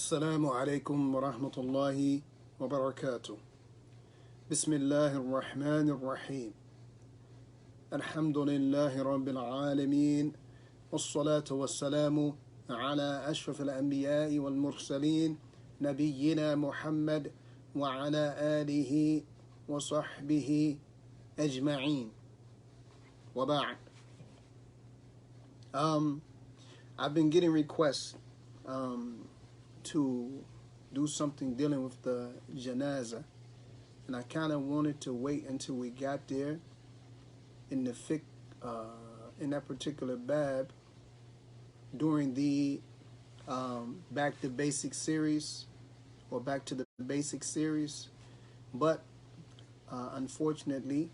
السلام عليكم ورحمة الله وبركاته. بسم الله الرحمن الرحيم. الحمد لله رب العالمين، والصلاة والسلام على أشرف الأنبياء والمرسلين نبينا محمد وعلى آله وصحبه أجمعين. وبعد. I've been getting requests to do something dealing with the Janaazah, and I kind of wanted to wait until we got there in the fiqh, in that particular bab during the Back to Basic series or Back to the Basic series, but unfortunately,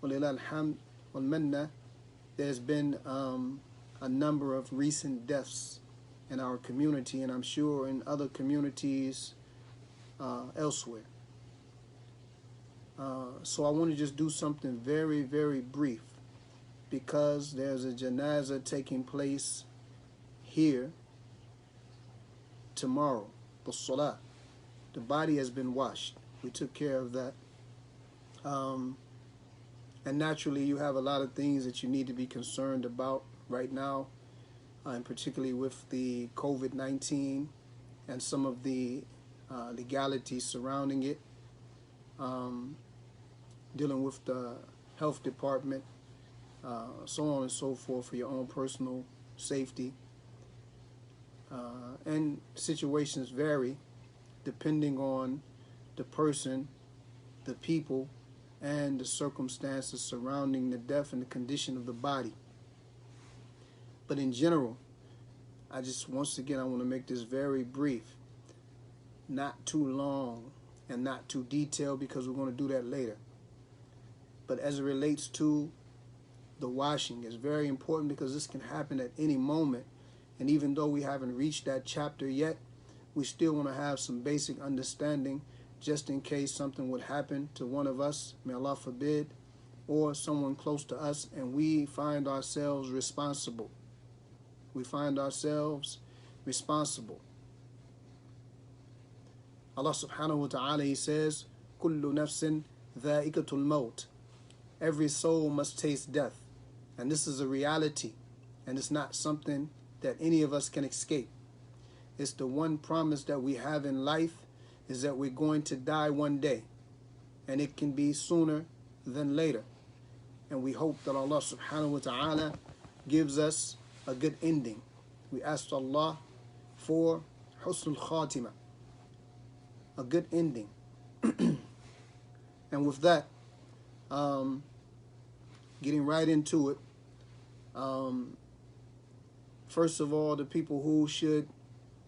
walillah alhamd wal minna, there's been a number of recent deaths in our community, and I'm sure in other communities elsewhere. So I want to just do something very, very brief, because there's a Janaazah taking place here tomorrow, the Salah. The body has been washed. We took care of that. And naturally, you have a lot of things that you need to be concerned about right now, and particularly with the COVID-19 and some of the legalities surrounding it, dealing with the health department, so on and so forth, for your own personal safety. And situations vary depending on the person, the people, and the circumstances surrounding the death and the condition of the body. But in general, once again, I want to make this very brief, not too long and not too detailed, because we're going to do that later. But as it relates to the washing, it's very important, because this can happen at any moment. And even though we haven't reached that chapter yet, we still want to have some basic understanding, just in case something would happen to one of us, may Allah forbid, or someone close to us, and we find ourselves responsible. Allah subhanahu wa ta'ala, He says, Kullu nafsin dha'iqatul maut. Every soul must taste death. And this is a reality, and it's not something that any of us can escape. It's the one promise that we have in life, is that we're going to die one day, and it can be sooner than later. And we hope that Allah subhanahu wa ta'ala gives us a good ending. We asked Allah for husnul khatimah, a good ending. And with that, getting right into it, first of all, the people who should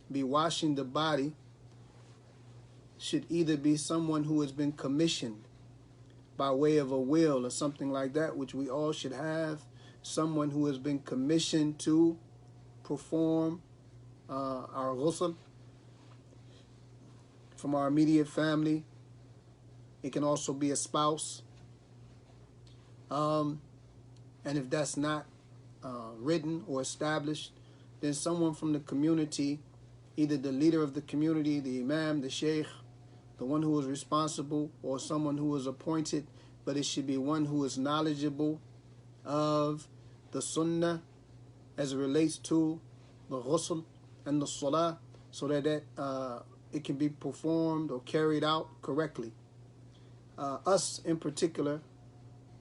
be washing the body should either be someone who has been commissioned by way of a will or something like that, which we all should have. Someone who has been commissioned to perform our ghusl from our immediate family. It can also be a spouse. And if that's not written or established, then someone from the community, either the leader of the community, the imam, the sheikh, the one who is responsible, or someone who is appointed, but it should be one who is knowledgeable of the sunnah as it relates to the ghusl and the salah, so that it can be performed or carried out correctly. Us in particular,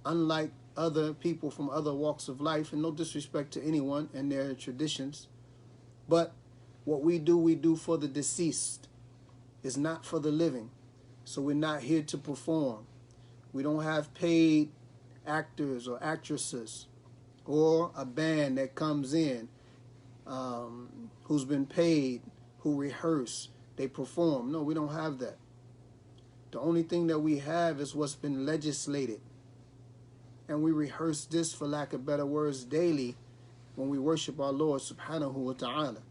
unlike other people from other walks of life, and no disrespect to anyone and their traditions, but what we do for the deceased. It's not for the living. So we're not here to perform. We don't have paid actors or actresses or a band that comes in who's been paid, who rehearse, they perform. No, we don't have that. The only thing that we have is what's been legislated. And we rehearse this, for lack of better words, daily when we worship our Lord subhanahu wa ta'ala.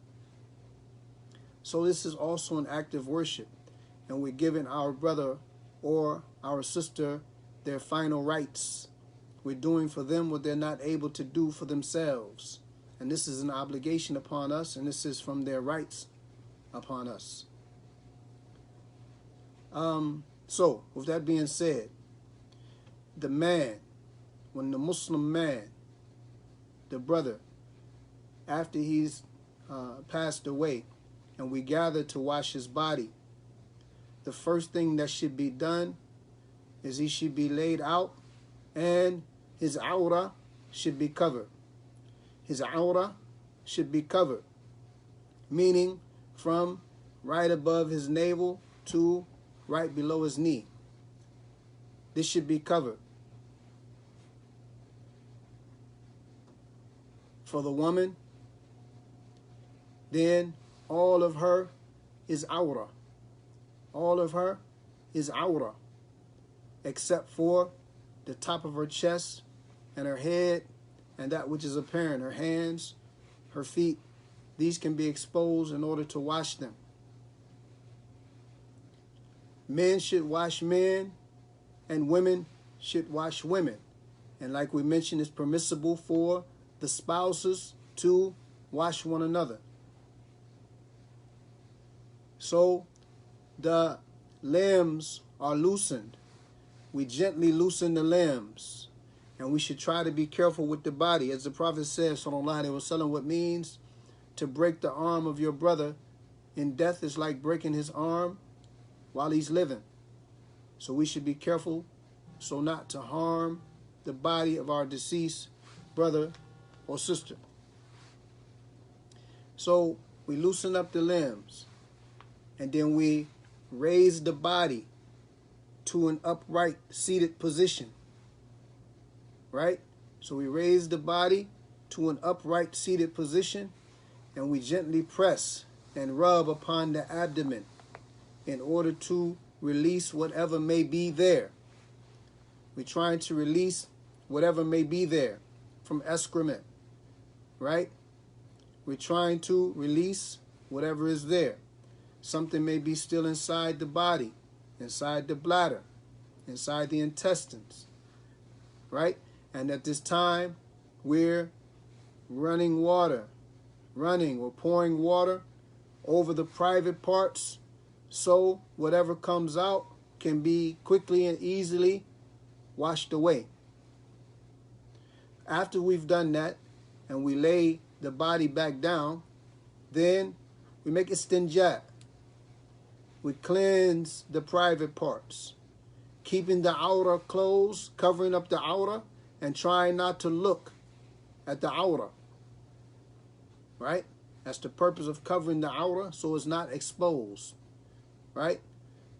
So this is also an act of worship, and we're giving our brother or our sister their final rights. We're doing for them what they're not able to do for themselves. And this is an obligation upon us, and this is from their rights upon us. So, with that being said, the man, when the Muslim man, the brother, after he's passed away, and we gather to wash his body, the first thing that should be done is he should be laid out and his awrah should be covered. His awrah should be covered, meaning from right above his navel to right below his knee. This should be covered. For the woman, then all of her is awrah. All of her is awrah, except for the top of her chest and her head and that which is apparent, her hands, her feet. These can be exposed in order to wash them. Men should wash men, and women should wash women. And like we mentioned, it's permissible for the spouses to wash one another. So the limbs are loosened. We gently loosen the limbs. And we should try to be careful with the body. As the Prophet says, sallallahu alaihi wasallam, what means to break the arm of your brother in death is like breaking his arm while he's living. So we should be careful so not to harm the body of our deceased brother or sister. So we loosen up the limbs, and then we raise the body to an upright seated position. Right? So we raise the body to an upright seated position, and we gently press and rub upon the abdomen in order to release whatever may be there. We're trying to release whatever may be there from excrement, right? We're trying to release whatever is there. Something may be still inside the body, inside the bladder, inside the intestines, right? And at this time, we're running or pouring water over the private parts, so whatever comes out can be quickly and easily washed away. After we've done that and we lay the body back down, then we make istinja. We cleanse the private parts, keeping the awrah closed, covering up the awrah, and trying not to look at the awrah. Right? That's the purpose of covering the awrah, so it's not exposed. Right?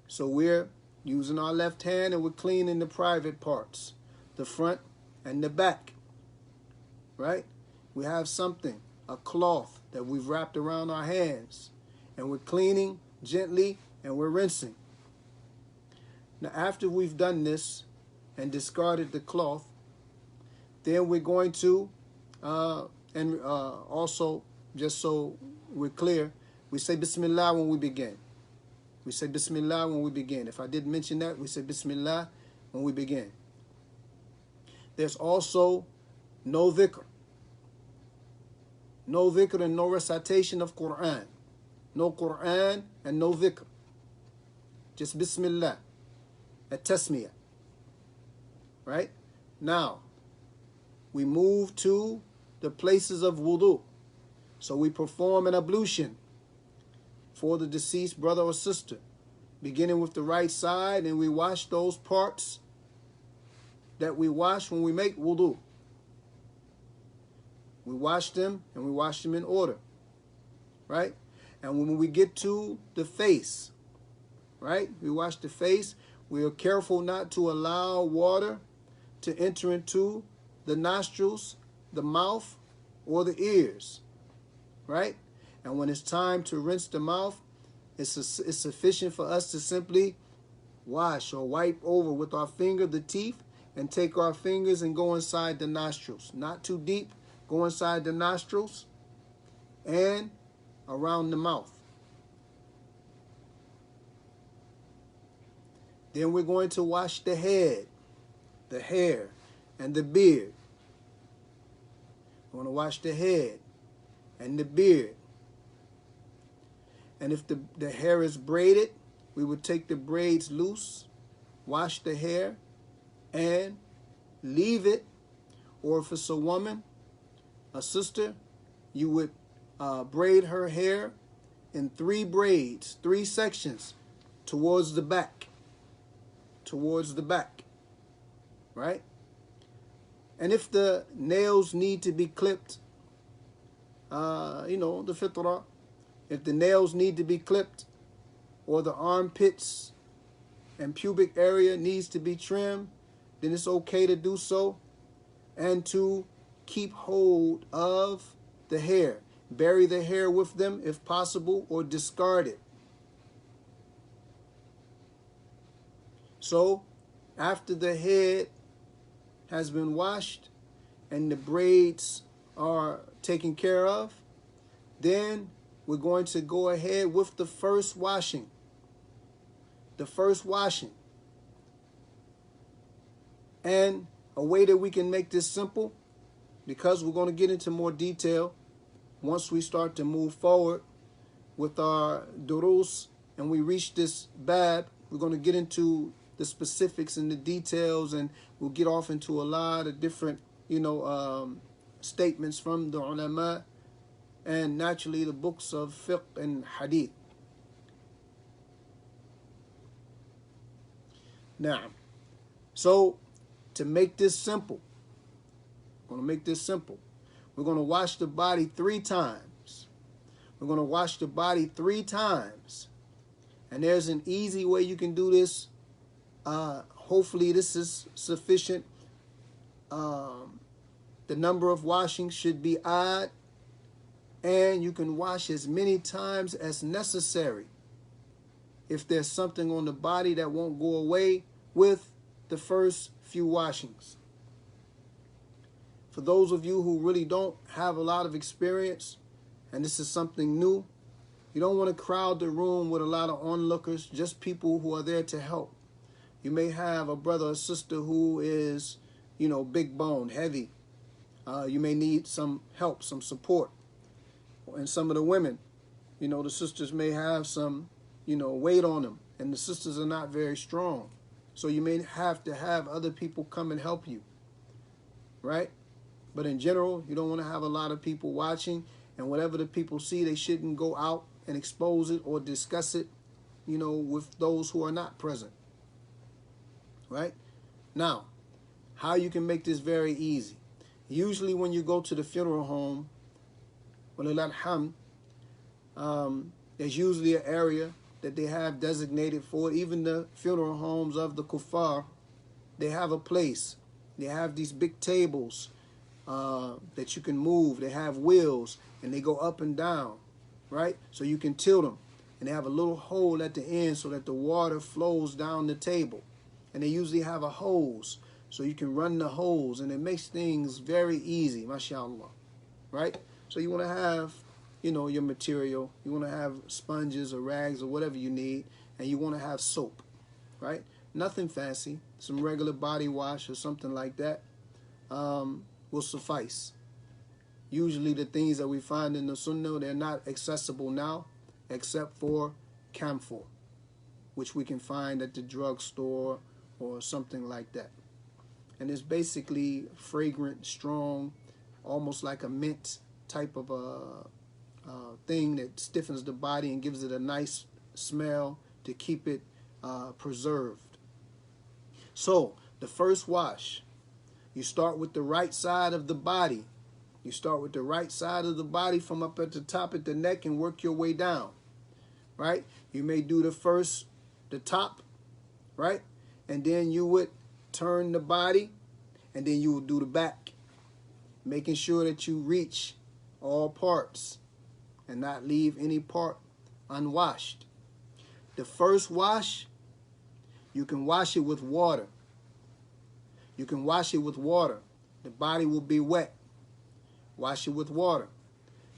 So we're using our left hand and we're cleaning the private parts, the front and the back. Right? We have something, a cloth that we've wrapped around our hands, and we're cleaning gently and we're rinsing. Now, after we've done this and discarded the cloth, then we're going to, also, just so we're clear, we say Bismillah when we begin. We say Bismillah when we begin. If I didn't mention that, we say Bismillah when we begin. There's also no dhikr. No dhikr and no recitation of Quran. No Quran and no dhikr. Just Bismillah. At-tasmiyah. Right? Now, we move to the places of wudu. So we perform an ablution for the deceased brother or sister, beginning with the right side, and we wash those parts that we wash when we make wudu. We wash them, and we wash them in order, right? And when we get to the face, right, we wash the face. We are careful not to allow water to enter into the nostrils, the mouth, or the ears, right? And when it's time to rinse the mouth, it's sufficient for us to simply wash or wipe over with our finger the teeth and take our fingers and go inside the nostrils. Not too deep, go inside the nostrils and around the mouth. Then we're going to wash the head, the hair, and the beard. We're going to wash the head and the beard. And if the hair is braided, we would take the braids loose, wash the hair, and leave it. Or if it's a woman, a sister, you would braid her hair in 3 braids, 3 sections towards the back. Towards the back. Right? And if the nails need to be clipped, the fitrah, if the nails need to be clipped, or the armpits and pubic area needs to be trimmed, then it's okay to do so, and to keep hold of the hair. Bury the hair with them if possible, or discard it. So, after the head has been washed and the braids are taken care of, then we're going to go ahead with the first washing. The first washing. And a way that we can make this simple, because we're going to get into more detail once we start to move forward with our durus and we reach this bab, we're going to get into the specifics and the details, and we'll get off into a lot of different, statements from the ulama and naturally the books of fiqh and hadith. Now, so to make this simple, we're going to wash the body 3 times. We're going to wash the body 3 times. And there's an easy way you can do this. Hopefully this is sufficient. The number of washings should be odd. And you can wash as many times as necessary. If there's something on the body that won't go away with the first few washings. For those of you who really don't have a lot of experience, and this is something new, you don't want to crowd the room with a lot of onlookers, just people who are there to help. You may have a brother or sister who is, big bone, heavy. You may need some help, some support. And some of the women, the sisters may have some, weight on them. And the sisters are not very strong. So you may have to have other people come and help you. Right? But in general, you don't want to have a lot of people watching. And whatever the people see, they shouldn't go out and expose it or discuss it, with those who are not present. Right? Now, how you can make this very easy. Usually when you go to the funeral home, there's usually an area that they have designated for it. Even the funeral homes of the kuffar, they have a place. They have these big tables that you can move. They have wheels, and they go up and down, right? So you can tilt them. And they have a little hole at the end so that the water flows down the table. And they usually have a hose, so you can run the hose, and it makes things very easy, mashallah, right? So you want to have, your material. You want to have sponges or rags or whatever you need, and you want to have soap, right? Nothing fancy. Some regular body wash or something like that will suffice. Usually the things that we find in the sunnah, they're not accessible now, except for camphor, which we can find at the drugstore or something like that. And it's basically fragrant, strong, almost like a mint type of a thing that stiffens the body and gives it a nice smell to keep it preserved. So, the first wash, you start with the right side of the body. You start with the right side of the body from up at the top at the neck and work your way down, right? You may do the top, right? And then you would turn the body, and then you would do the back, making sure that you reach all parts and not leave any part unwashed. The first wash, you can wash it with water. You can wash it with water. The body will be wet. Wash it with water.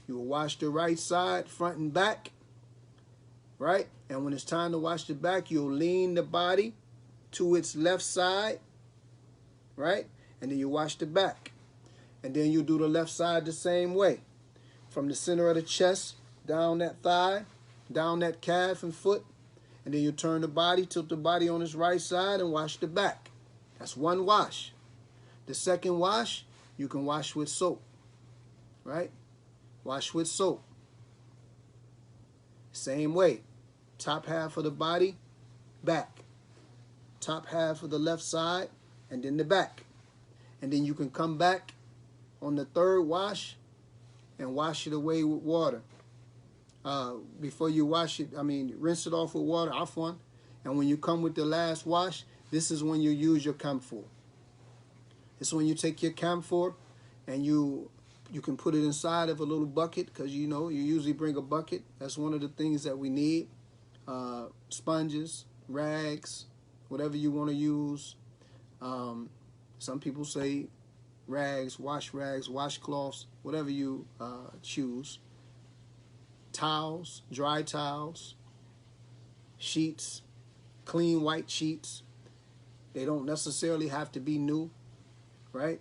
You will wash the right side, front and back, right? And when it's time to wash the back, you'll lean the body to its left side, right? And then you wash the back. And then you do the left side the same way. From the center of the chest, down that thigh, down that calf and foot, and then you turn the body, tilt the body on its right side, and wash the back. That's one wash. The second wash, you can wash with soap, right? Wash with soap. Same way. Top half of the body, back. Top half of the left side, and then the back. And then you can come back on the third wash and wash it away with water. Before you wash it, rinse it off with water, afwan. And when you come with the last wash, this is when you use your camphor. This is when you take your camphor and you can put it inside of a little bucket, because you usually bring a bucket. That's one of the things that we need. Sponges, rags, whatever you want to use. Some people say rags, washcloths, whatever you choose. Towels, dry towels, sheets, clean white sheets. They don't necessarily have to be new, right?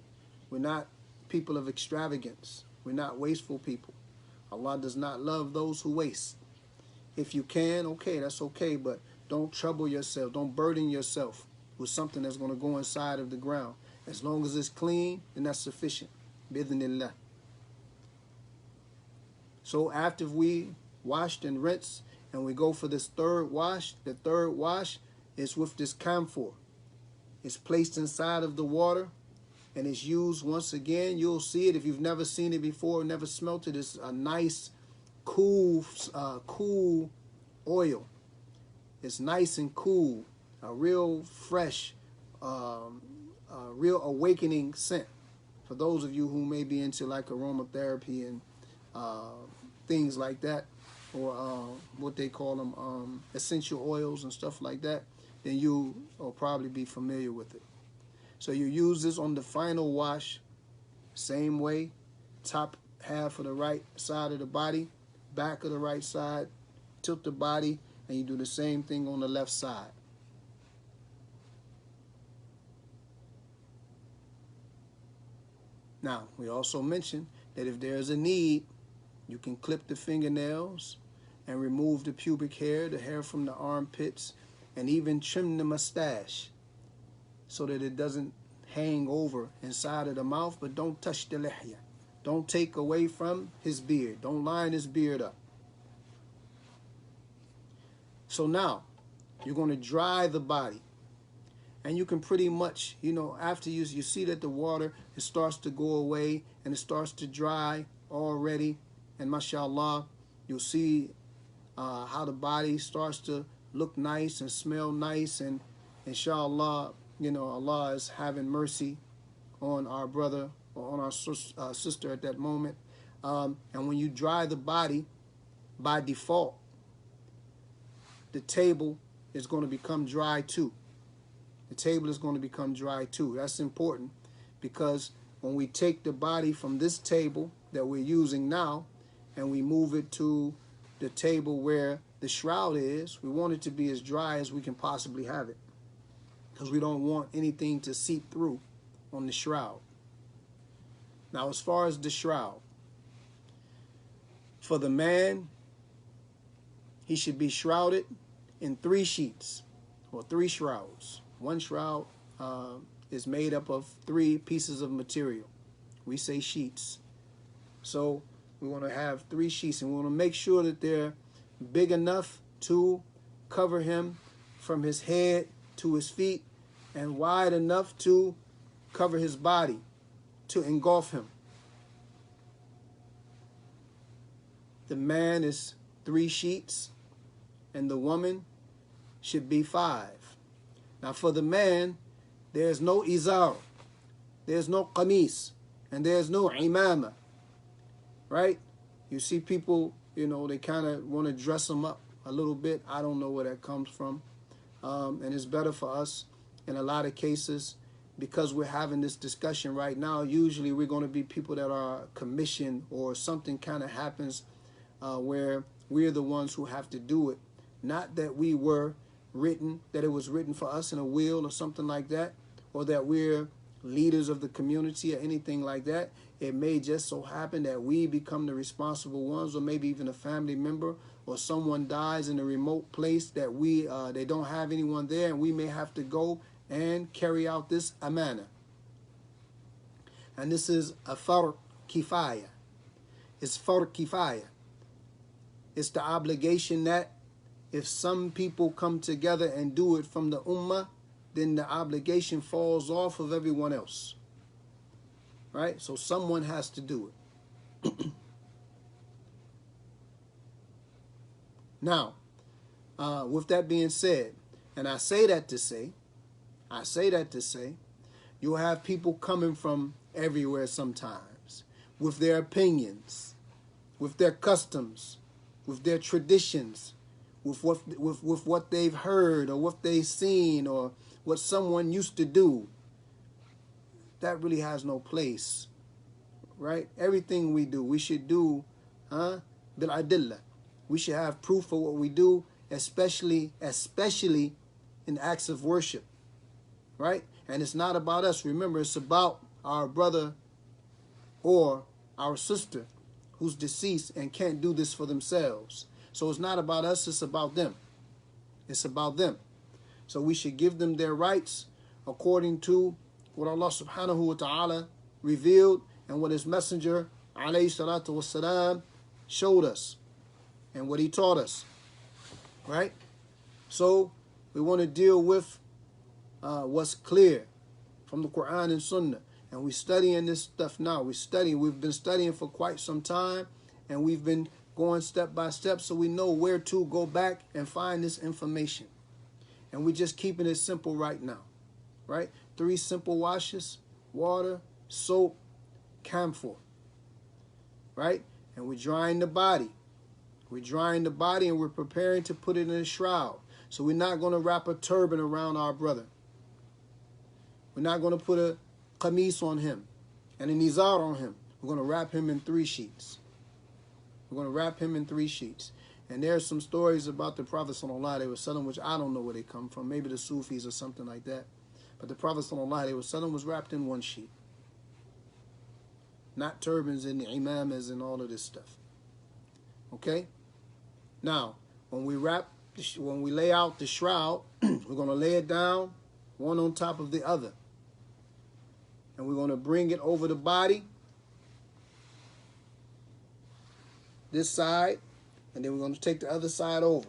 We're not people of extravagance. We're not wasteful people. Allah does not love those who waste. If you can, okay, that's okay, but don't trouble yourself. Don't burden yourself with something that's going to go inside of the ground. As long as it's clean, then that's sufficient. Bidhnillah. So after we washed and rinsed, and we go for this third wash, the third wash is with this camphor. It's placed inside of the water, and it's used once again. You'll see it if you've never seen it before, never smelt it. It's a nice, cool oil. It's nice and cool, a real fresh, real awakening scent. For those of you who may be into like aromatherapy and things like that, or what they call them, essential oils and stuff like that, then you will probably be familiar with it. So you use this on the final wash, same way, top half of the right side of the body, back of the right side, tilt the body, and you do the same thing on the left side. Now, we also mentioned that if there's a need, you can clip the fingernails and remove the pubic hair, the hair from the armpits, and even trim the mustache so that it doesn't hang over inside of the mouth, but don't touch the lihya. Don't take away from his beard. Don't line his beard up. So now, you're going to dry the body. And you can pretty much, after you see that the water, it starts to go away and it starts to dry already. And mashallah, you'll see how the body starts to look nice and smell nice. And inshallah, Allah is having mercy on our brother or on our sister at that moment. And when you dry the body, by default, the table is going to become dry too. The table is going to become dry too. That's important, because when we take the body from this table that we're using now and we move it to the table where the shroud is, we want it to be as dry as we can possibly have it, because we don't want anything to seep through on the shroud. Now, as far as the shroud, for the man, he should be shrouded in 3 sheets or 3 shrouds. One shroud is made up of 3 pieces of material. We say sheets. So we want to have 3 sheets, and we want to make sure that they're big enough to cover him from his head to his feet, and wide enough to cover his body, to engulf him. The man is 3 sheets, and the woman should be 5. Now, for the man, there's no izar, there's no qamis, and there's no imama, right? You see people, they kind of want to dress them up a little bit. I don't know where that comes from. And it's better for us in a lot of cases, because we're having this discussion right now. Usually we're going to be people that are commissioned, or something kind of happens where we're the ones who have to do it. Not that we were written, that it was written for us in a will or something like that, or that we're leaders of the community or anything like that. It may just so happen that we become the responsible ones, or maybe even a family member or someone dies in a remote place that they don't have anyone there, and we may have to go and carry out this amana. And this is a fard kifaya. It's fard kifaya. It's the obligation that if some people come together and do it from the ummah, then the obligation falls off of everyone else. Right? So someone has to do it. Now, with that being said, and I say that to say, you'll have people coming from everywhere sometimes with their opinions, with their customs, with their traditions, with what they've heard or what they've seen or what someone used to do. That really has no place, right? Everything we do, we should do bil adillah. We should have proof of what we do, especially in acts of worship, right? And it's not about us. Remember, it's about our brother or our sister who's deceased and can't do this for themselves. So it's not about us, it's about them. It's about them. So we should give them their rights according to what Allah subhanahu wa ta'ala revealed and what His Messenger alayhi salatu wasalam showed us and what he taught us. Right? So we want to deal with what's clear from the Quran and Sunnah. And we're studying this stuff now. We've been studying for quite some time, and we've been going step by step so we know where to go back and find this information. And we're just keeping it simple right now. Right? 3 simple washes: water, soap, camphor. Right? And we're drying the body. We're drying the body and we're preparing to put it in a shroud. So we're not going to wrap a turban around our brother. We're not going to put a qamis on him and an izar on him. We're going to wrap him in 3 sheets. We're going to wrap him in 3 sheets. And there are some stories about the Prophet sallallahu alaihi wasallam, which I don't know where they come from. Maybe the Sufis or something like that. But the Prophet sallallahu alaihi wasallam was wrapped in 1 sheet. Not turbans and imamas and all of this stuff. Okay? Now, when we lay out the shroud, we're going to lay it down one on top of the other. And we're going to bring it over the body, this side, and then we're going to take the other side over.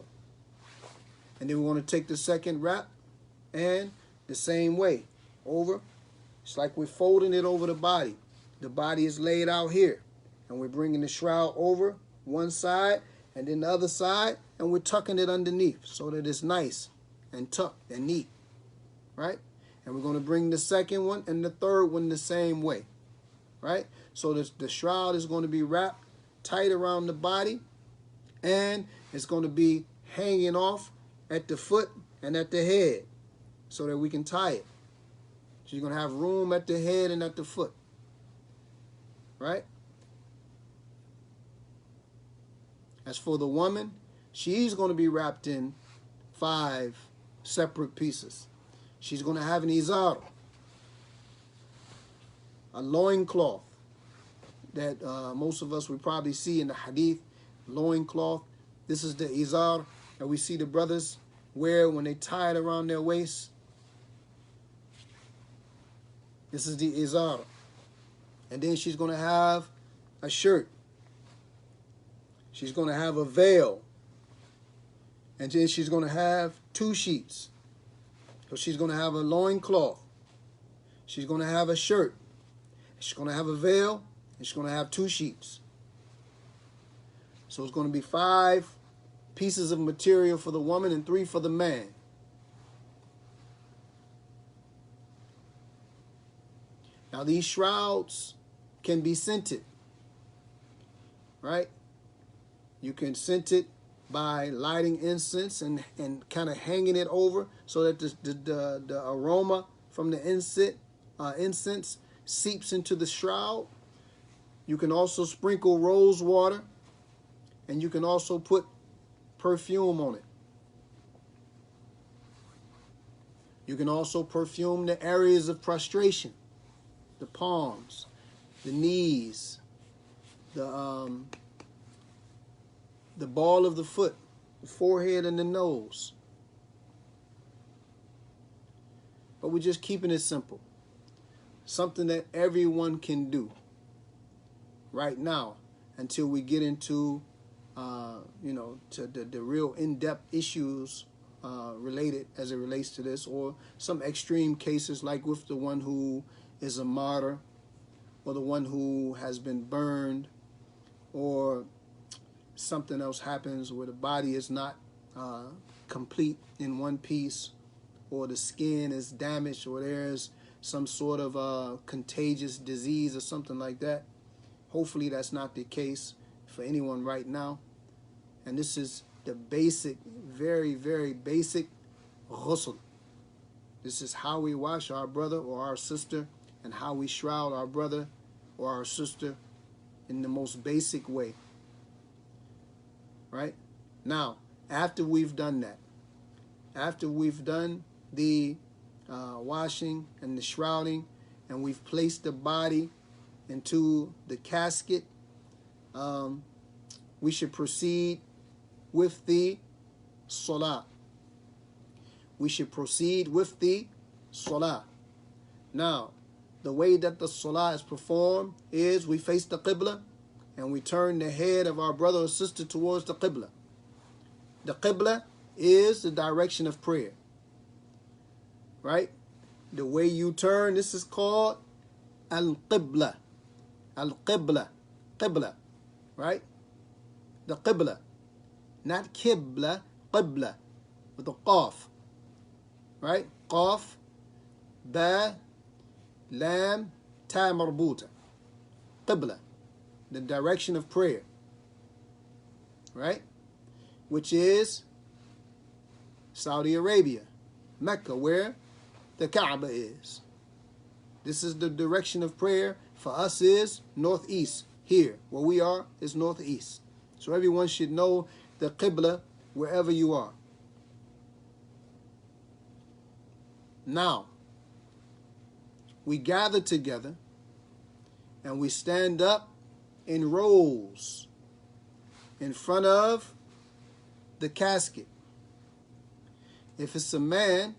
And then we're going to take the second wrap and the same way over. It's like we're folding it over the body. The body is laid out here, and we're bringing the shroud over one side and then the other side, and we're tucking it underneath so that it's nice and tucked and neat, right? And we're going to bring the second one and the third one the same way, right? So the shroud is going to be wrapped tight around the body, and it's going to be hanging off at the foot and at the head so that we can tie it. So you're going to have room at the head and at the foot, right? As for the woman, she's going to be wrapped in 5 separate pieces. She's going to have an izar, a loincloth that most of us would probably see in the hadith, loincloth. This is the izar that we see the brothers wear when they tie it around their waist. This is the izar. And then she's going to have a shirt. She's going to have a veil. And then she's going to have 2 sheets. So she's going to have a loincloth. She's going to have a shirt. She's going to have a veil. And she's going to have 2 sheets. So it's going to be 5 pieces of material for the woman and 3 for the man. Now these shrouds can be scented, right? You can scent it by lighting incense and kind of hanging it over so that the aroma from the incense seeps into the shroud. You can also sprinkle rose water, and you can also put perfume on it. You can also perfume the areas of prostration, the palms, the knees, the ball of the foot, the forehead, and the nose. But we're just keeping it simple. Something that everyone can do right now until we get into, to the real in-depth issues related as it relates to this, or some extreme cases like with the one who is a martyr, or the one who has been burned, or something else happens where the body is not complete in one piece, or the skin is damaged, or there's some sort of contagious disease or something like that. Hopefully that's not the case for anyone right now. And this is the basic, very, very basic ghusl. This is how we wash our brother or our sister, and how we shroud our brother or our sister in the most basic way. Right? Now, after we've done that, after we've done the washing and the shrouding, and we've placed the body into the casket, we should proceed with the salah. We should proceed with the salah. Now, the way that the salah is performed is we face the qibla and we turn the head of our brother or sister towards the qibla. The qibla is the direction of prayer. Right? The way you turn, this is called al-qibla. Al-qibla. Qibla. Right? The qibla. Not kibla, qibla. With the qaf. Right? Qaf, ba, lam, ta marbuta. Qibla. The direction of prayer. Right? Which is Saudi Arabia. Mecca, where the Kaaba is. This is the direction of prayer. For us is northeast. Here, where we are, is northeast. So everyone should know the Qibla wherever you are. Now, we gather together and we stand up in rows in front of the casket. If it's a man,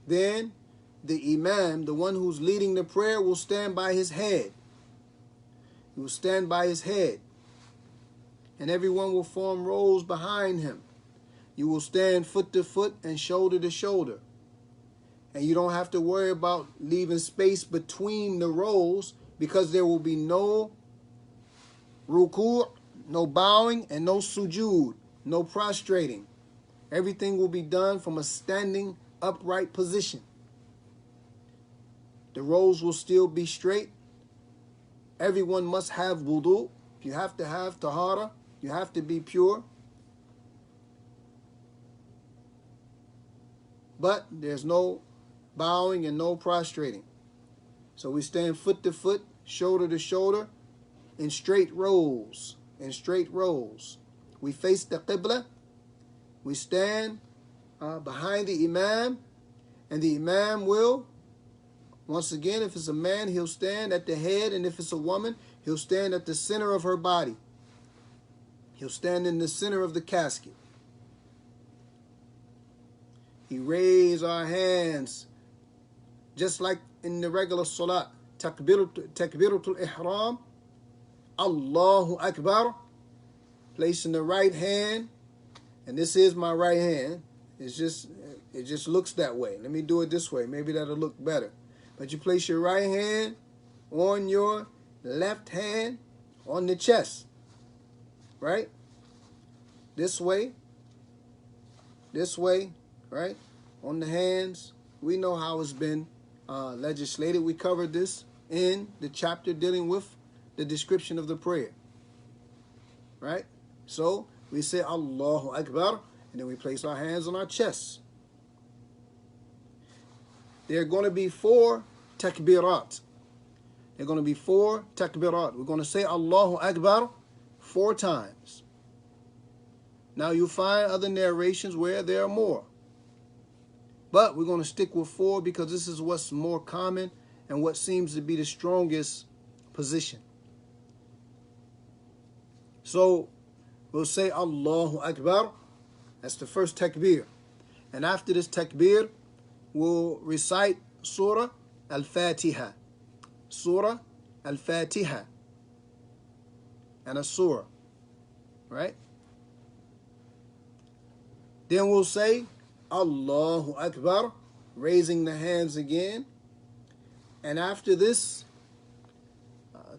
then the imam, the one who's leading the prayer, will stand by his head. He will stand by his head. And everyone will form rows behind him. You will stand foot to foot and shoulder to shoulder. And you don't have to worry about leaving space between the rows, because there will be no ruku', no bowing, and no sujood, no prostrating. Everything will be done from a standing upright position. The rows will still be straight. Everyone must have wudu. You have to have tahara. You have to be pure. But there's no bowing and no prostrating. So we stand foot to foot, shoulder to shoulder, in straight rows. In straight rows. We face the qibla. We stand behind the imam, and the imam will, once again, if it's a man, he'll stand at the head, and if it's a woman, he'll stand at the center of her body. He'll stand in the center of the casket. He raise our hands just like in the regular salat. Takbiratul ihram, Allahu Akbar, placing the right hand. And this is my right hand. It just looks that way. Let me do it this way. Maybe that'll look better. But you place your right hand on your left hand on the chest. Right? This way, right? On the hands. We know how it's been legislated. We covered this in the chapter dealing with the description of the prayer. Right? So, we say Allahu Akbar, and then we place our hands on our chests. There are going to be 4 takbirat. There are going to be 4 takbirat. We're going to say Allahu Akbar 4 times. Now you'll find other narrations where there are more. But we're going to stick with 4 because this is what's more common and what seems to be the strongest position. So we'll say Allahu Akbar. That's the first takbir. And after this takbir, we'll recite Surah Al-Fatiha. Surah Al-Fatiha. And a surah. Right? Then we'll say Allahu Akbar, raising the hands again. And after this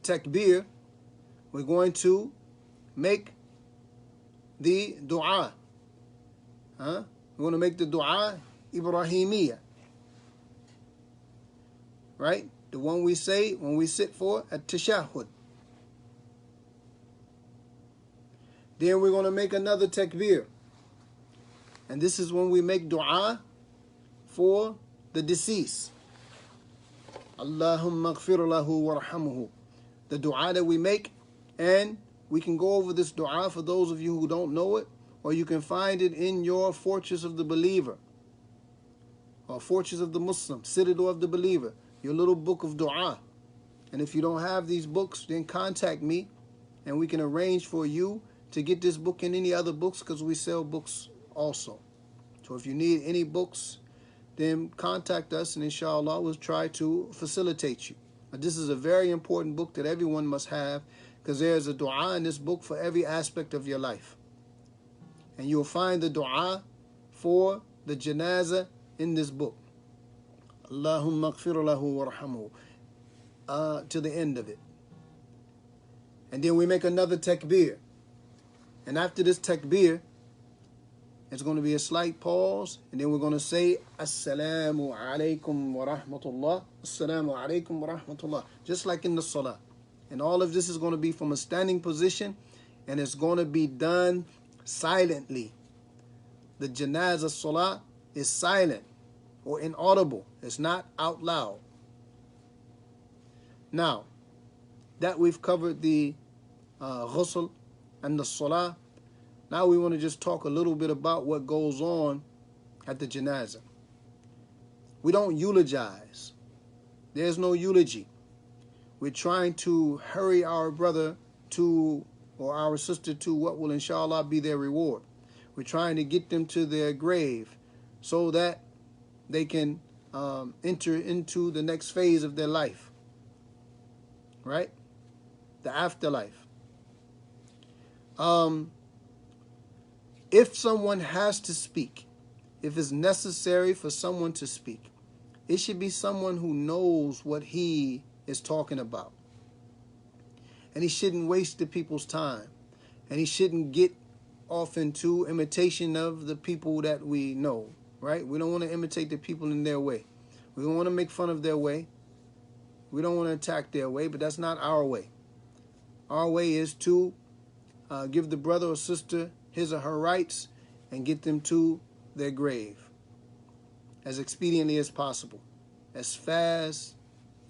takbir, we're going to make the dua. We're going to make the dua Ibrahimiyya. Right? The one we say when we sit for at-tashahhud. Then we're going to make another takbir. And this is when we make dua for the deceased. Allahumma ighfir lahu warhamhu. The dua that we make, and we can go over this dua for those of you who don't know it, or you can find it in your Fortress of the Believer, or Fortress of the Muslim, Citadel of the Believer, your little book of dua. And if you don't have these books, then contact me, and we can arrange for you to get this book and any other books, because we sell books also. So if you need any books, then contact us, and inshallah we'll try to facilitate you. But this is a very important book that everyone must have, because there's a dua in this book for every aspect of your life. And you'll find the dua for the Janaazah in this book. Allahumma ighfir lahu warhamhu, to the end of it. And then we make another takbir. And after this takbir, it's going to be a slight pause, and then we're going to say Assalamu alaikum wa rahmatullah. Assalamu alaikum wa rahmatullah. Just like in the salah. And all of this is going to be from a standing position, and it's going to be done silently. The Janaazah salah is silent or inaudible. It's not out loud. Now, that we've covered the Ghusl and the salah, now we want to just talk a little bit about what goes on at the Janaazah. We don't eulogize. There's no eulogy. We're trying to hurry our brother to, or our sister to, what will inshallah be their reward. We're trying to get them to their grave so that they can enter into the next phase of their life. Right? The afterlife. If someone has to speak, if it's necessary for someone to speak, it should be someone who knows what he is talking about. And he shouldn't waste the people's time. And he shouldn't get off into imitation of the people that we know, right? We don't want to imitate the people in their way. We don't want to make fun of their way. We don't want to attack their way, but that's not our way. Our way is to give the brother or sister his or her rights and get them to their grave as expediently as possible, as fast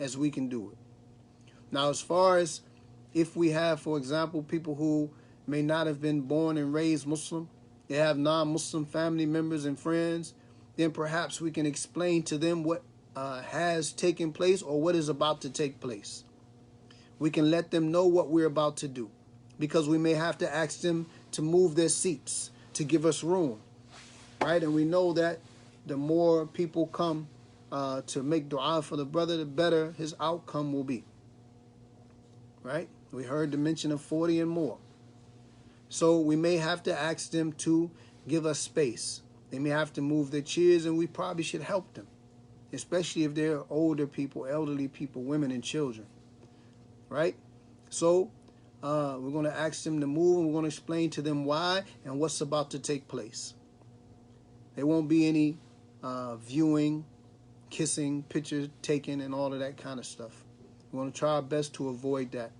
as we can do it. Now, as far as if we have, for example, people who may not have been born and raised Muslim, they have non-Muslim family members and friends, then perhaps we can explain to them what has taken place or what is about to take place. We can let them know what we're about to do, because we may have to ask them to move their seats to give us room, right? And we know that the more people come to make dua for the brother, the better his outcome will be, right? We heard the mention of 40 and more. So we may have to ask them to give us space. They may have to move their chairs, and we probably should help them, especially if they're older people, elderly people, women and children, right? So we're going to ask them to move, and we're going to explain to them why and what's about to take place. There won't be any viewing, kissing, picture taking, and all of that kind of stuff. We're going to try our best to avoid that.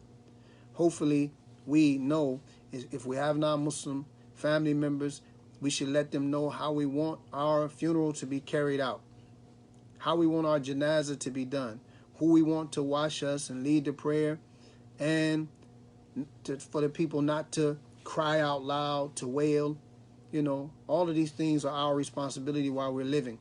Hopefully, we know if we have non-Muslim family members, we should let them know how we want our funeral to be carried out, how we want our Janaazah to be done, who we want to wash us and lead the prayer, and for the people not to cry out loud, to wail. You know, all of these things are our responsibility while we're living,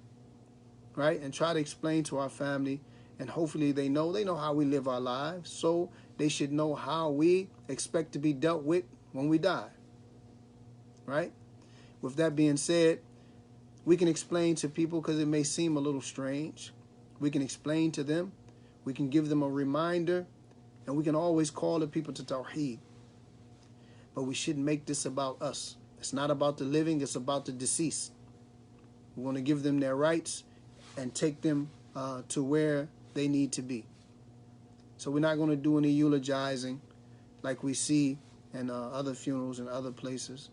right? And try to explain to our family, and hopefully they know how we live our lives, so they should know how we expect to be dealt with when we die. right? With that being said, we can explain to people because it may seem a little strange. We can explain to them. We can give them a reminder. And we can always call the people to Tawheed. But we shouldn't make this about us. It's not about the living. It's about the deceased. We want to give them their rights and take them to where they need to be. So we're not going to do any eulogizing like we see in other funerals and other places.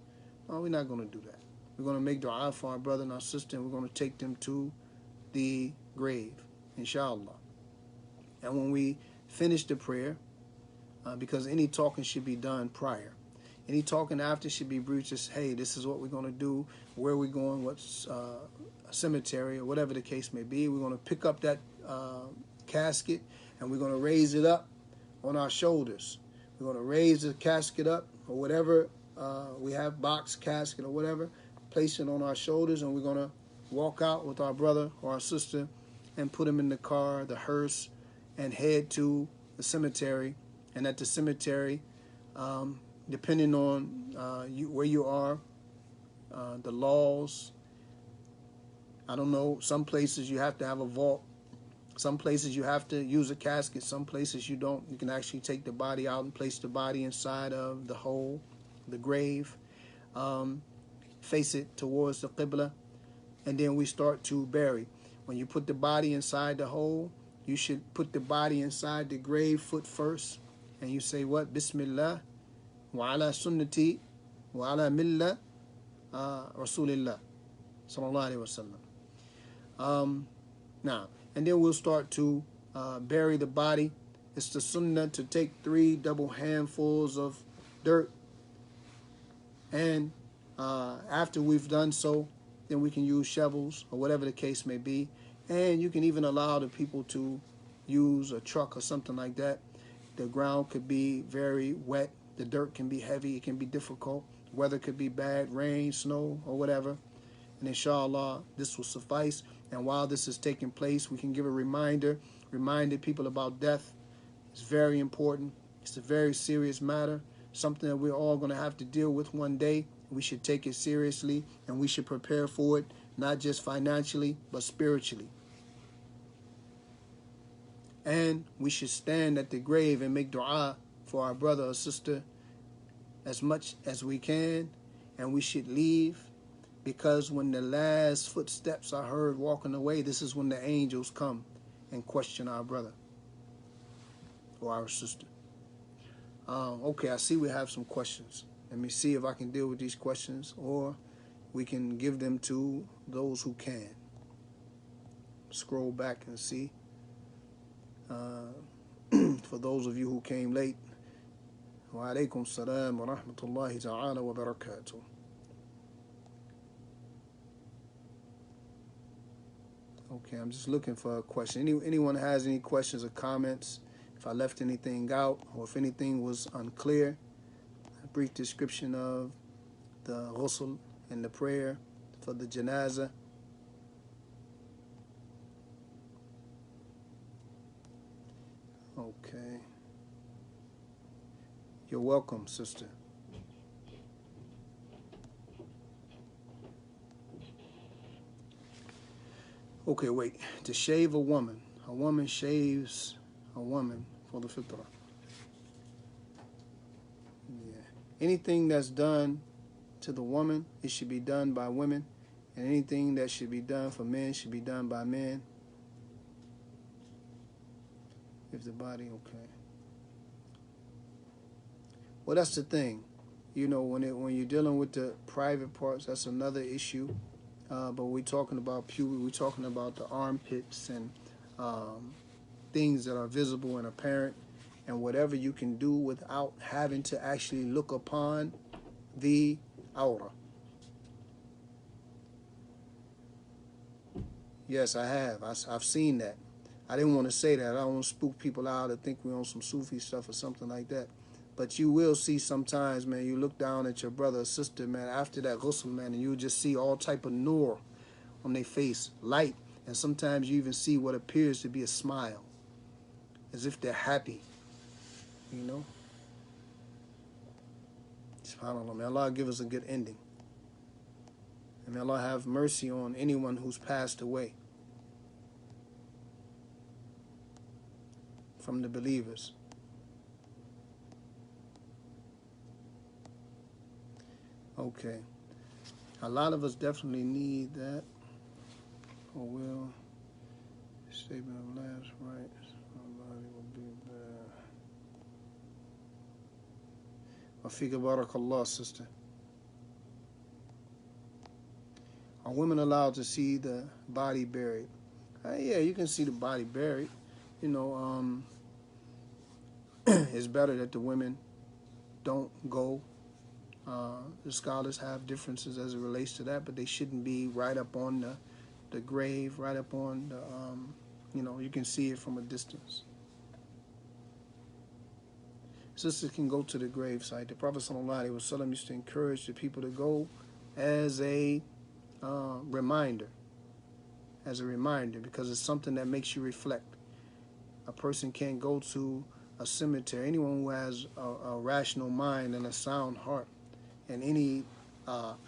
No, we're not going to do that. We're going to make dua for our brother and our sister, and we're going to take them to the grave, inshallah. And when we finish the prayer, because any talking should be done prior. Any talking after should be brief, just, hey, this is what we're going to do, where we're going, what's a cemetery, or whatever the case may be. We're going to pick up that casket, and we're going to raise it up on our shoulders. We're going to raise the casket up, or whatever we have, box, casket, or whatever, place it on our shoulders, and we're going to walk out with our brother or our sister and put him in the car, the hearse, and head to the cemetery. And at the cemetery, depending on where you are, the laws, I don't know, some places you have to have a vault. Some places you have to use a casket. Some places you don't. You can actually take the body out and place the body inside of the hole, the grave. Face it towards the Qibla. And then we start to bury. When you put the body inside the hole, you should put the body inside the grave foot first. And you say what? Bismillah. Wa ala sunnati. Wa ala millah. Rasulillah. Sallallahu alayhi wa sallam. Now, and then we'll start to bury the body. It's the sunnah to take 3 double handfuls of dirt. And after we've done so, then we can use shovels or whatever the case may be. And you can even allow the people to use a truck or something like that. The ground could be very wet. The dirt can be heavy. It can be difficult. Weather could be bad, rain, snow, or whatever. And inshallah, this will suffice. And while this is taking place, we can give a reminder, reminding people about death. It's very important. It's a very serious matter, something that we're all going to have to deal with one day. We should take it seriously, and we should prepare for it, not just financially, but spiritually. And we should stand at the grave and make dua for our brother or sister as much as we can. And we should leave, because when the last footsteps are heard walking away, this is when the angels come and question our brother or our sister. Okay, I see we have some questions. Let me see if I can deal with these questions, or we can give them to those who can. Scroll back and see. For those of you who came late, wa alaikum salam wa rahmatullahi ta'ala wa barakatuh. Okay, I'm just looking for a question. Anyone has any questions or comments? If I left anything out, or if anything was unclear, a brief description of the Ghusl and the prayer for the Janaazah. Okay. You're welcome, sister. Okay, wait. To shave a woman shaves a woman for the fitrah. Yeah. Anything that's done to the woman, it should be done by women. And anything that should be done for men should be done by men. If the body, okay. Well, that's the thing. You know, when you're dealing with the private parts, that's another issue. But we're talking about puberty, we're talking about the armpits and things that are visible and apparent, and whatever you can do without having to actually look upon the aura. Yes, I have. I've seen that. I didn't want to say that. I don't want to spook people out or think we're on some Sufi stuff or something like that. But you will see sometimes, man, you look down at your brother or sister, man, after that ghusl, man, and you just see all type of nur on their face, light. And sometimes you even see what appears to be a smile, as if they're happy, you know? SubhanAllah, may Allah give us a good ending. And may Allah have mercy on anyone who's passed away from the believers. Okay. A lot of us definitely need that. Or will. Statement of last rights. Somebody will be there. Afika barakallah, sister. Are women allowed to see the body buried? Yeah, you can see the body buried. You know, it's better that the women don't go. The scholars have differences as it relates to that, but they shouldn't be right up on the grave, right up on the, you can see it from a distance. Sisters can go to the grave site. The Prophet ﷺ used to encourage the people to go as a reminder, because it's something that makes you reflect. A person can't go to a cemetery. Anyone who has a rational mind and a sound heart and any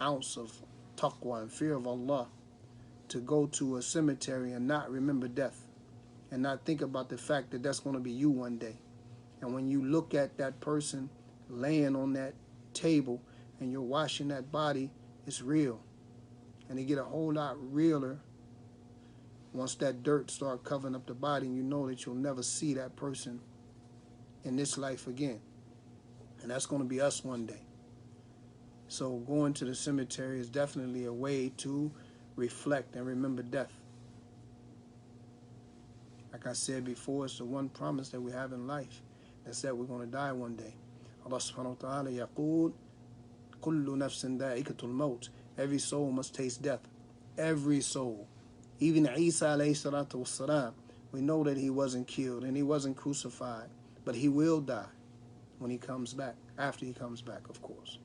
ounce of taqwa and fear of Allah, to go to a cemetery and not remember death and not think about the fact that that's going to be you one day. And when you look at that person laying on that table and you're washing that body, it's real. And they get a whole lot realer once that dirt start covering up the body, and you know that you'll never see that person in this life again. And that's going to be us one day. So going to the cemetery is definitely a way to reflect and remember death. Like I said before, it's the one promise that we have in life. That's that we're going to die one day. Allah subhanahu wa ta'ala yaqul, kullu nafsin da'ikatul maut. Every soul must taste death. Every soul. Even Isa alayhi salatu wassalam, we know that he wasn't killed and he wasn't crucified, but he will die when he comes back, after he comes back, of course.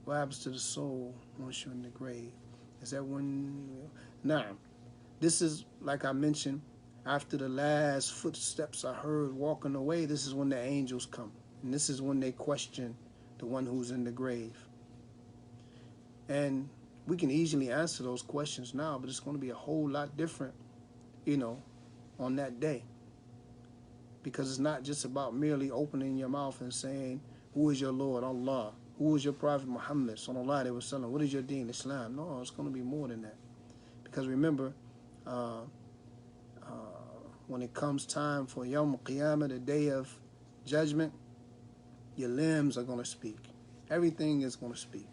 What happens to the soul once you're in the grave? Is that when... Now, this is, like I mentioned, after the last footsteps are heard walking away, this is when the angels come. And this is when they question the one who's in the grave. And we can easily answer those questions now, but it's going to be a whole lot different, on that day. Because it's not just about merely opening your mouth and saying, who is your Lord, Allah? Who is your Prophet, Muhammad, sallallahu alaihi wasallam? What is your deen, Islam? No, it's going to be more than that. Because remember, when it comes time for Yawm al-Qiyamah, the day of judgment, your limbs are going to speak. Everything is going to speak,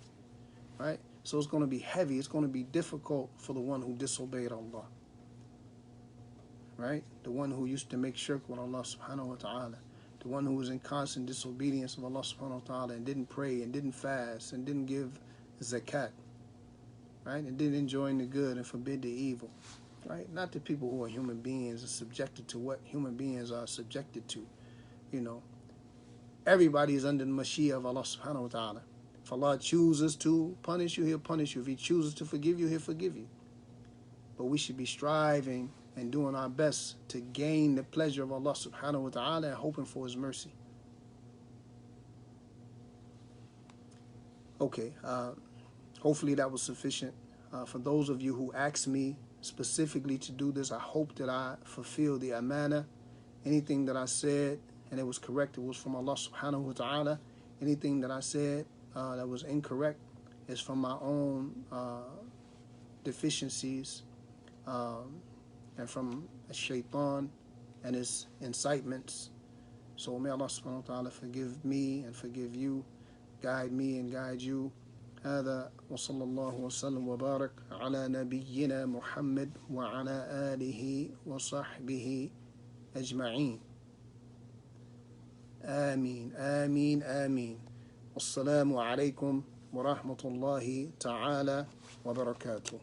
right? So it's going to be heavy. It's going to be difficult for the one who disobeyed Allah, right? The one who used to make shirk with Allah subhanahu wa ta'ala. The one who was in constant disobedience of Allah subhanahu wa ta'ala and didn't pray and didn't fast and didn't give zakat, right? And didn't enjoy the good and forbid the evil, right? Not the people who are human beings and subjected to what human beings are subjected to, Everybody is under the Mashiach of Allah subhanahu wa ta'ala. If Allah chooses to punish you, He'll punish you. If He chooses to forgive you, He'll forgive you. But we should be striving and doing our best to gain the pleasure of Allah subhanahu wa ta'ala and hoping for His mercy. Okay, hopefully that was sufficient. For those of you who asked me specifically to do this, I hope that I fulfilled the amana. Anything that I said and it was correct, it was from Allah subhanahu wa ta'ala. Anything that I said that was incorrect is from my own deficiencies and from shaitan and his incitements. So may Allah subhanahu wa ta'ala forgive me and forgive you, guide me and guide you. هذا وصلى الله وسلم وبارك على نبينا محمد وعلى آله وصحبه أجمعين. آمين آمين آمين. والسلام عليكم ورحمة الله تعالى وبركاته.